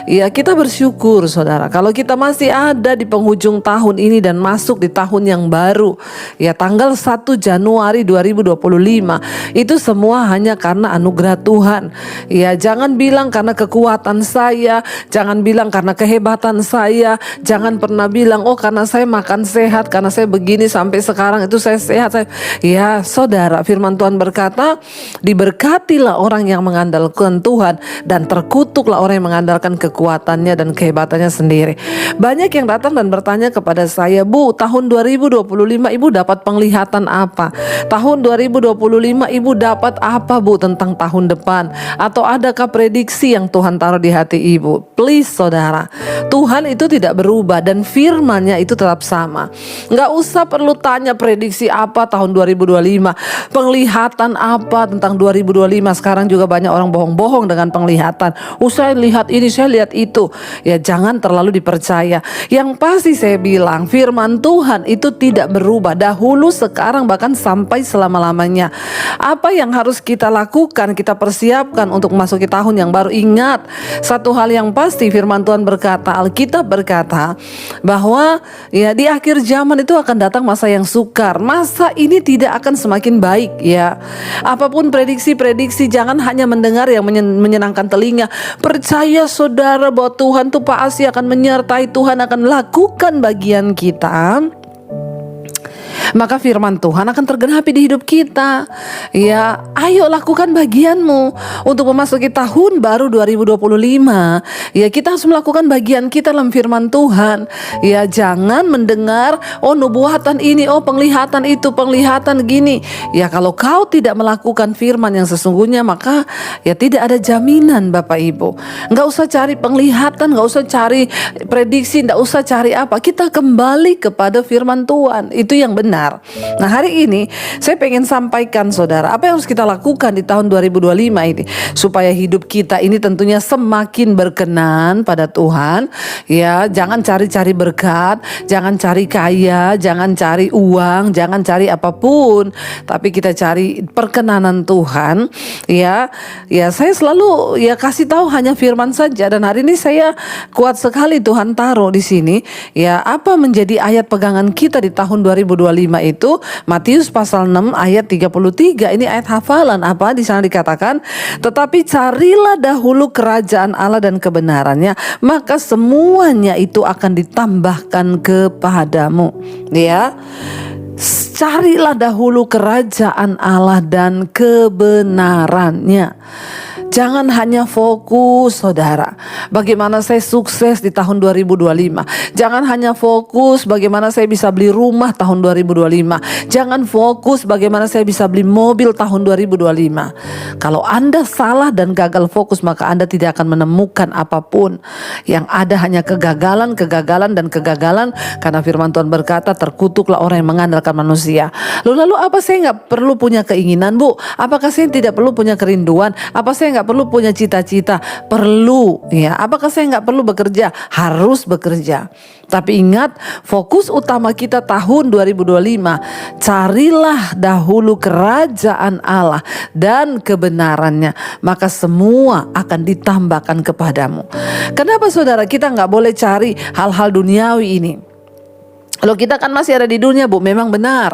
Ya, kita bersyukur saudara kalau kita masih ada di penghujung tahun ini dan masuk di tahun yang baru. Ya, tanggal 1 Januari 2025. Itu semua hanya karena anugerah Tuhan. Ya, jangan bilang karena kekuatan saya, jangan bilang karena kehebatan saya, jangan pernah bilang oh karena saya makan sehat, karena saya begini sampai sekarang itu saya sehat. Ya, saudara, firman Tuhan berkata, diberkatilah orang yang mengandalkan Tuhan dan terkutuklah orang yang mengandalkan kekuatannya dan kehebatannya sendiri. Banyak yang datang dan bertanya kepada saya, Bu, tahun 2025 Ibu dapat penglihatan apa? Tahun 2025 Ibu dapat apa, Bu, tentang tahun depan? Atau adakah prediksi yang Tuhan taruh di hati Ibu? Please saudara, Tuhan itu tidak berubah dan firman-Nya itu tetap sama. Nggak usah perlu tanya prediksi apa tahun 2025, penglihatan apa tentang 2025. Sekarang juga banyak orang bohong-bohong dengan penglihatan. Saya lihat ini, saya lihat itu. Ya, jangan terlalu dipercaya. Yang pasti saya bilang firman Tuhan itu tidak berubah dahulu, sekarang, bahkan sampai selama-lamanya. Apa yang harus kita lakukan, kita persiapkan untuk memasuki tahun yang baru. Ingat satu hal yang pasti, firman Tuhan berkata, Alkitab berkata bahwa ya di akhir zaman itu akan datang masa yang sukar. Masa ini tidak akan semakin baik ya. Apapun prediksi-prediksi, jangan hanya mendengar yang menyenangkan telinga. Percaya saudara bahwa Tuhan tuh pasti akan menyertai, Tuhan akan lakukan bagian kita. Maka firman Tuhan akan tergenapi di hidup kita. Ya, ayo lakukan bagianmu untuk memasuki tahun baru 2025. Ya, kita harus melakukan bagian kita dalam firman Tuhan. Ya, jangan mendengar oh nubuatan ini, oh penglihatan itu, penglihatan gini. Ya, kalau kau tidak melakukan firman yang sesungguhnya, maka ya tidak ada jaminan Bapak Ibu. Nggak usah cari penglihatan, nggak usah cari prediksi, nggak usah cari apa. Kita kembali kepada firman Tuhan. Itu yang benar. Nah, hari ini saya pengen sampaikan saudara, apa yang harus kita lakukan di tahun 2025 ini supaya hidup kita ini tentunya semakin berkenan pada Tuhan. Ya, jangan cari-cari berkat, jangan cari kaya, jangan cari uang, jangan cari apapun, tapi kita cari perkenanan Tuhan. Ya, saya selalu ya kasih tahu hanya firman saja, dan hari ini saya kuat sekali Tuhan taruh di sini. Ya, apa menjadi ayat pegangan kita di tahun 2025 itu? Matius pasal 6 ayat 33. Ini ayat hafalan. Apa di sana dikatakan? Tetapi carilah dahulu kerajaan Allah dan kebenarannya, maka semuanya itu akan ditambahkan kepadamu. Ya, carilah dahulu kerajaan Allah dan kebenarannya. Jangan hanya fokus saudara bagaimana saya sukses di tahun 2025. Jangan hanya fokus bagaimana saya bisa beli rumah tahun 2025. Jangan fokus bagaimana saya bisa beli mobil tahun 2025. Kalau Anda salah dan gagal fokus, maka Anda tidak akan menemukan apapun. Yang ada hanya kegagalan, kegagalan, dan kegagalan. Karena firman Tuhan berkata, terkutuklah orang yang mengandalkan manusia. Lalu apa saya nggak perlu punya keinginan, Bu? Apakah saya tidak perlu punya kerinduan? Apa saya nggak perlu punya cita-cita? Perlu ya. Apakah saya nggak perlu bekerja? Harus bekerja. Tapi ingat, fokus utama kita tahun 2025, carilah dahulu kerajaan Allah dan kebenarannya, maka semua akan ditambahkan kepadamu. Kenapa saudara kita nggak boleh cari hal-hal duniawi ini? Kalau kita kan masih ada di dunia, Bu, memang benar.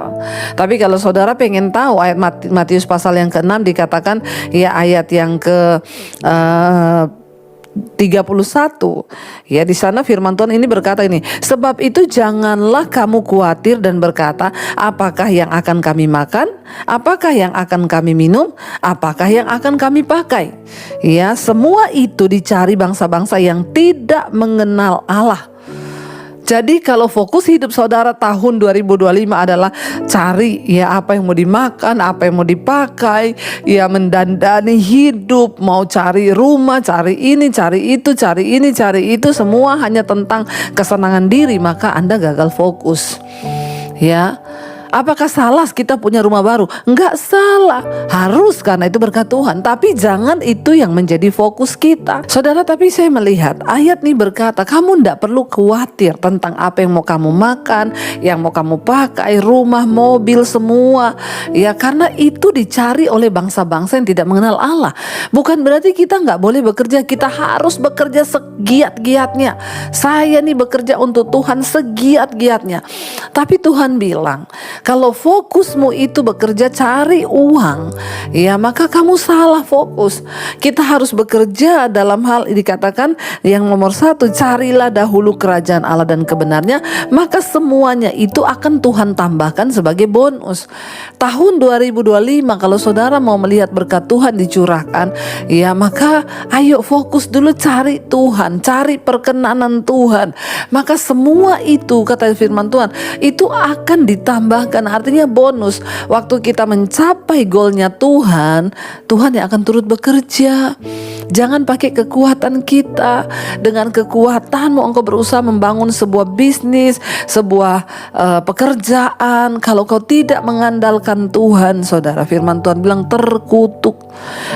Tapi kalau saudara pengen tahu ayat Matius pasal yang ke-6 dikatakan ya, ayat yang ke 31. Ya, di sana firman Tuhan ini berkata ini, sebab itu janganlah kamu khawatir dan berkata, apakah yang akan kami makan? Apakah yang akan kami minum? Apakah yang akan kami pakai? Ya, semua itu dicari bangsa-bangsa yang tidak mengenal Allah. Jadi kalau fokus hidup saudara tahun 2025 adalah cari ya apa yang mau dimakan, apa yang mau dipakai, ya mendandani hidup, mau cari rumah, cari ini, cari itu, cari ini, cari itu, semua hanya tentang kesenangan diri, maka Anda gagal fokus. Ya, Apakah salah kita punya rumah baru? Enggak salah, harus, karena itu berkat Tuhan. Tapi jangan itu yang menjadi fokus kita, saudara. Tapi saya melihat ayat ini berkata, kamu enggak perlu khawatir tentang apa yang mau kamu makan, yang mau kamu pakai, rumah, mobil, semua. Ya, karena itu dicari oleh bangsa-bangsa yang tidak mengenal Allah. Bukan berarti kita enggak boleh bekerja, kita harus bekerja segiat-giatnya. Saya nih bekerja untuk Tuhan segiat-giatnya. Tapi Tuhan bilang, kalau fokusmu itu bekerja cari uang, ya maka kamu salah fokus. Kita harus bekerja dalam hal dikatakan yang nomor satu, carilah dahulu kerajaan Allah dan kebenarnya, maka semuanya itu akan Tuhan tambahkan sebagai bonus. Tahun 2025 kalau saudara mau melihat berkat Tuhan dicurahkan, ya maka ayo fokus dulu cari Tuhan, cari perkenanan Tuhan. Maka semua itu, kata firman Tuhan, itu akan ditambahkan, artinya bonus. Waktu kita mencapai goalnya Tuhan, Tuhan yang akan turut bekerja. Jangan pakai kekuatan kita. Dengan kekuatanmu engkau berusaha membangun sebuah bisnis, sebuah pekerjaan. Kalau kau tidak mengandalkan Tuhan, saudara, firman Tuhan bilang terkutuk.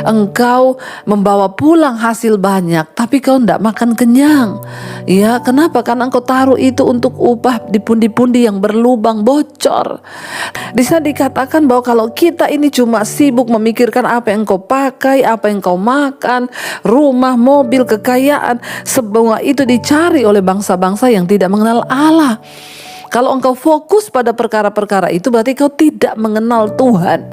Engkau membawa pulang hasil banyak, tapi kau tidak makan kenyang. Ya, kenapa? Karena engkau taruh itu untuk upah di pundi-pundi yang berlubang, bocor. Di sana dikatakan bahwa kalau kita ini cuma sibuk memikirkan apa yang kau pakai, apa yang kau makan, rumah, mobil, kekayaan, semua itu dicari oleh bangsa-bangsa yang tidak mengenal Allah. Kalau engkau fokus pada perkara-perkara itu, berarti kau tidak mengenal Tuhan.